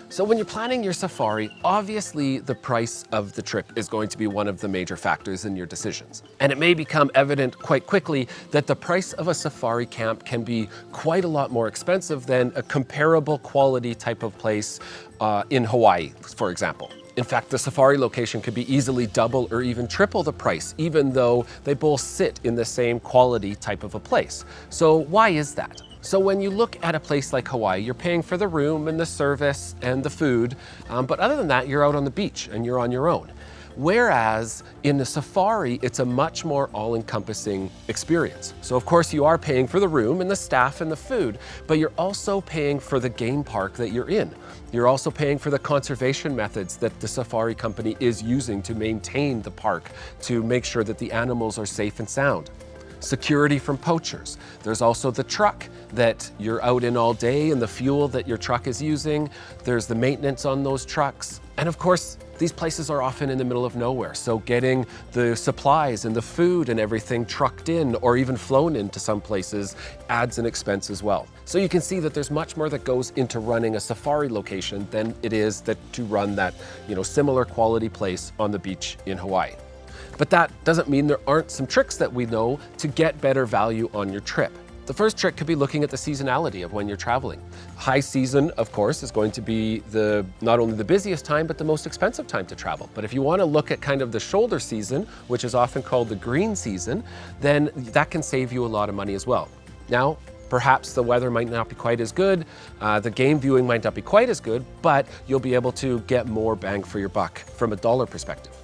So when you're planning your safari, obviously the price of the trip is going to be one of the major factors in your decisions. And it may become evident quite quickly that the price of a safari camp can be quite a lot more expensive than a comparable quality type of place in Hawaii, for example. In fact, the safari location could be easily double or even triple the price, even though they both sit in the same quality type of a place. So why is that? So when you look at a place like Hawaii, you're paying for the room and the service and the food, but other than that, you're out on the beach and you're on your own. Whereas in the safari, it's a much more all-encompassing experience. So of course you are paying for the room and the staff and the food, but you're also paying for the game park that you're in. You're also paying for the conservation methods that the safari company is using to maintain the park, to make sure that the animals are safe and sound. Security from poachers. There's also the truck that you're out in all day and the fuel that your truck is using. There's the maintenance on those trucks. And of course, these places are often in the middle of nowhere. So getting the supplies and the food and everything trucked in or even flown into some places adds an expense as well. So you can see that there's much more that goes into running a safari location than it is to run that, similar quality place on the beach in Hawaii. But that doesn't mean there aren't some tricks that we know to get better value on your trip. The first trick could be looking at the seasonality of when you're traveling. High season, of course, is going to be not only the busiest time, but the most expensive time to travel. But if you want to look at kind of the shoulder season, which is often called the green season, then that can save you a lot of money as well. Now, perhaps the weather might not be quite as good, the game viewing might not be quite as good, but you'll be able to get more bang for your buck from a dollar perspective.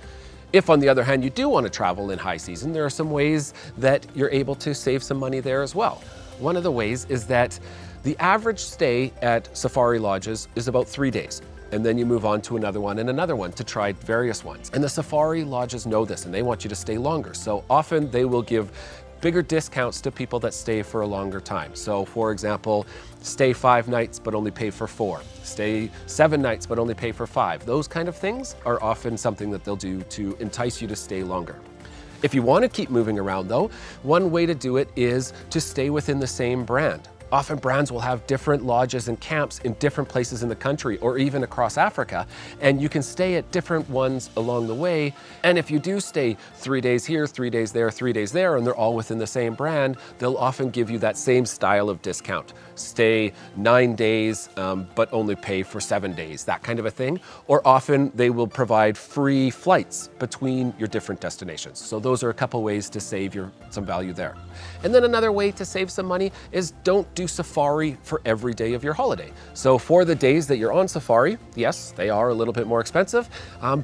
If, on the other hand, you do want to travel in high season, there are some ways that you're able to save some money there as well. One of the ways is that the average stay at safari lodges is about 3 days. And then you move on to another one and another one to try various ones. And the safari lodges know this and they want you to stay longer. So often they will give bigger discounts to people that stay for a longer time. So for example, stay 5 nights but only pay for 4. Stay 7 nights but only pay for 5. Those kind of things are often something that they'll do to entice you to stay longer. If you want to keep moving around though, one way to do it is to stay within the same brand. Often brands will have different lodges and camps in different places in the country or even across Africa, and you can stay at different ones along the way. And if you do stay 3 days here, 3 days there, 3 days there, and they're all within the same brand, they'll often give you that same style of discount. Stay 9 days, but only pay for 7 days, that kind of a thing. Or often they will provide free flights between your different destinations. So those are a couple ways to save some value there. And then another way to save some money is don't do safari for every day of your holiday. So for the days that you're on safari, yes, they are a little bit more expensive,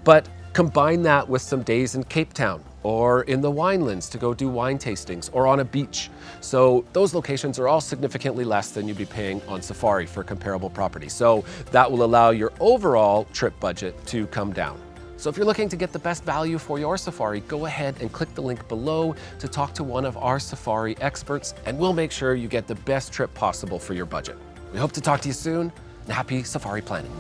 but combine that with some days in Cape Town or in the winelands to go do wine tastings or on a beach. So those locations are all significantly less than you'd be paying on safari for comparable property. So that will allow your overall trip budget to come down. So if you're looking to get the best value for your safari, go ahead and click the link below to talk to one of our safari experts, and we'll make sure you get the best trip possible for your budget. We hope to talk to you soon, and happy safari planning.